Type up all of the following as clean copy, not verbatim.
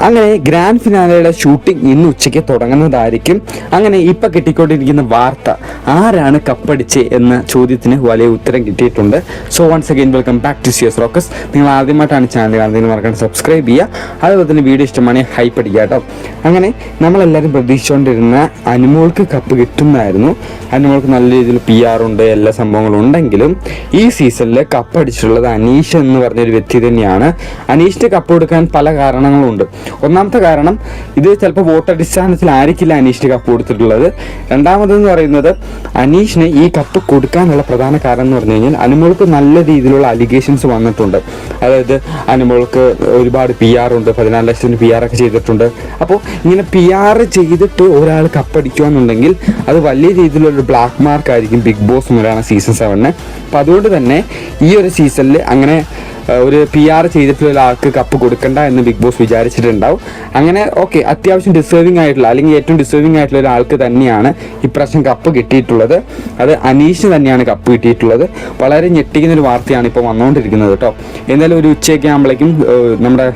അങ്ങനെ grand ഫിനാലയുടെ shooting ഇന്ന് ഉച്ചയ്ക്ക് തുടങ്ങുന്നതായിരിക്കും. അങ്ങനെ ഇപ്പം കിട്ടിക്കൊണ്ടിരിക്കുന്ന വാർത്ത ആരാണ് കപ്പടിച്ച് എന്ന ചോദ്യത്തിന് വലിയ ഉത്തരം കിട്ടിയിട്ടുണ്ട്. So once again welcome back to CS rocks. നിങ്ങൾ ആദ്യമായിട്ടാണ് ചാനൽ കാണുന്നതെന്ന് മറക്കാണ്ട് സബ്സ്ക്രൈബ് ചെയ്യുക. അതുപോലെ തന്നെ വീഡിയോ ഇഷ്ടമാണെങ്കിൽ ഹൈപ്പ് അടിക്കുക കേട്ടോ. അങ്ങനെ നമ്മളെല്ലാവരും പ്രതീക്ഷിച്ചുകൊണ്ടിരുന്ന അനുമോൾക്ക് കപ്പ് കിട്ടുന്നതായിരുന്നു. അനുമോൾക്ക് നല്ല രീതിയിൽ PR ഉണ്ട്, എല്ലാ സംഭവങ്ങളും ഉണ്ടെങ്കിലും ഈ സീസണിൽ കപ്പ് അടിച്ചിട്ടുള്ളത് അനീഷ് എന്ന് പറഞ്ഞൊരു വ്യക്തി തന്നെയാണ്. അനീഷിന് കപ്പ് കൊടുക്കാൻ പല കാരണങ്ങളുണ്ട്. ഒന്നാമത്തെ കാരണം, ഇത് ചിലപ്പോൾ വോട്ട് അടിസ്ഥാനത്തിലായിരിക്കില്ല അനീഷിന് കപ്പ് കൊടുത്തിട്ടുള്ളത്. രണ്ടാമതെന്ന് പറയുന്നത്, അനീഷിന് ഈ കപ്പ് കൊടുക്കാനുള്ള പ്രധാന കാരണം എന്ന് പറഞ്ഞു കഴിഞ്ഞാൽ അനുമോൾക്ക് നല്ല രീതിയിലുള്ള അലിഗേഷൻസ് വന്നിട്ടുണ്ട്. അതായത് അനുമോൾക്ക് ഒരുപാട് PR ഉണ്ട്, 14 ലക്ഷത്തിന് PR ഒക്കെ ചെയ്തിട്ടുണ്ട്. അപ്പോൾ ഇങ്ങനെ PR ചെയ്തിട്ട് ഒരാൾ കപ്പടിക്കുക എന്നുണ്ടെങ്കിൽ അത് വലിയ രീതിയിലൊരു ബ്ലാക്ക് മാർക്ക് ആയിരിക്കും ബിഗ് ബോസ് മലയാളം സീസൺ 7. അപ്പോൾ അതുകൊണ്ട് തന്നെ ഈ ഒരു സീസണിൽ അങ്ങനെ ഒരു PR ചെയ്തിട്ടുള്ള ഒരാൾക്ക് കപ്പ് കൊടുക്കണ്ട എന്ന് ബിഗ് ബോസ് വിചാരിച്ചിട്ടുണ്ടാവും. അങ്ങനെ ഓക്കെ, അത്യാവശ്യം ഡിസേർവിംഗ് ആയിട്ടുള്ള അല്ലെങ്കിൽ ഏറ്റവും ഡിസേർവിംഗ് ആയിട്ടുള്ള ഒരാൾക്ക് തന്നെയാണ് ഇപ്രാവശ്യം കപ്പ് കിട്ടിയിട്ടുള്ളത്. അത് അനീഷിന് തന്നെയാണ് കപ്പ് കിട്ടിയിട്ടുള്ളത്. വളരെ ഞെട്ടിക്കുന്ന ഒരു വാർത്തയാണ് ഇപ്പോൾ വന്നുകൊണ്ടിരിക്കുന്നത് കേട്ടോ. എന്തായാലും ഒരു ഉച്ചയൊക്കെ ആകുമ്പോഴേക്കും നമ്മുടെ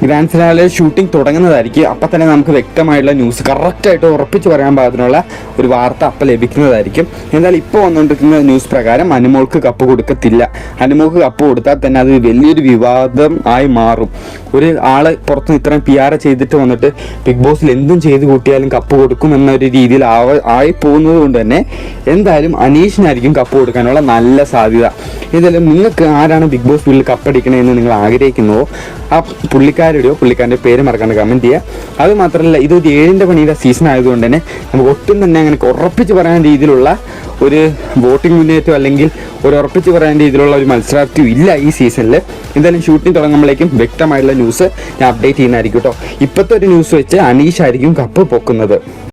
ഗ്രാൻഡ് ഫിനാലെ ഷൂട്ടിംഗ് തുടങ്ങുന്നതായിരിക്കും. അപ്പം തന്നെ നമുക്ക് വ്യക്തമായിട്ടുള്ള ന്യൂസ് കറക്റ്റായിട്ട് ഉറപ്പിച്ച് പറയാൻ പാകത്തിനുള്ള ഒരു വാർത്ത അപ്പം ലഭിക്കുന്നതായിരിക്കും. എന്തായാലും ഇപ്പോൾ വന്നുകൊണ്ടിരിക്കുന്ന ന്യൂസ് പ്രകാരം അനുമോൾക്ക് കപ്പ് കൊടുക്കത്തില്ല. അനുമോൾക്ക് കപ്പ് കൊടുത്താൽ തന്നെ അത് വലിയൊരു വിവാദം ആയി മാറും. ഒരു ആള് പുറത്തുനിന്ന് ഇത്രയും PR ചെയ്തിട്ട് വന്നിട്ട് ബിഗ് ബോസിൽ എന്തും ചെയ്ത് കൂട്ടിയാലും കപ്പ് കൊടുക്കും എന്നൊരു രീതിയിൽ ആയി പോകുന്നത് കൊണ്ട് തന്നെ എന്തായാലും അനീഷിനായിരിക്കും കപ്പ് കൊടുക്കാനുള്ള നല്ല സാധ്യത. എന്തായാലും നിങ്ങൾക്ക് ആരാണ് ബിഗ് ബോസ് വീട്ടിൽ കപ്പടിക്കണമെന്ന് നിങ്ങൾ ആഗ്രഹിക്കുന്നുവോ ആ പുള്ളിക്കാരൻ്റെ പേര് മറക്കാണ്ട് കമൻറ്റ് ചെയ്യുക. അത് മാത്രമല്ല, ഇതൊരു 7ന്റെ പണിയുടെ സീസൺ ആയതുകൊണ്ട് തന്നെ നമുക്ക് ഒട്ടും തന്നെ അങ്ങനെ ഉറപ്പിച്ച് പറയാൻ രീതിയിലുള്ള ഒരു വോട്ടിംഗ് മുന്നേറ്റം അല്ലെങ്കിൽ ഒരു ഉറപ്പിച്ച് പറയാൻ രീതിയിലുള്ള ഒരു മത്സരാർത്ഥിയും ഇല്ല ഈ സീസണിൽ. എന്തായാലും ഷൂട്ടിംഗ് തുടങ്ങുമ്പോഴേക്കും വ്യക്തമായിട്ടുള്ള ന്യൂസ് ഞാൻ അപ്ഡേറ്റ് ചെയ്യുന്നതായിരിക്കും കേട്ടോ. ഇപ്പോഴത്തെ ഒരു ന്യൂസ് വെച്ച് അനീഷ് ആയിരിക്കും കപ്പ് പൊക്കുന്നത്.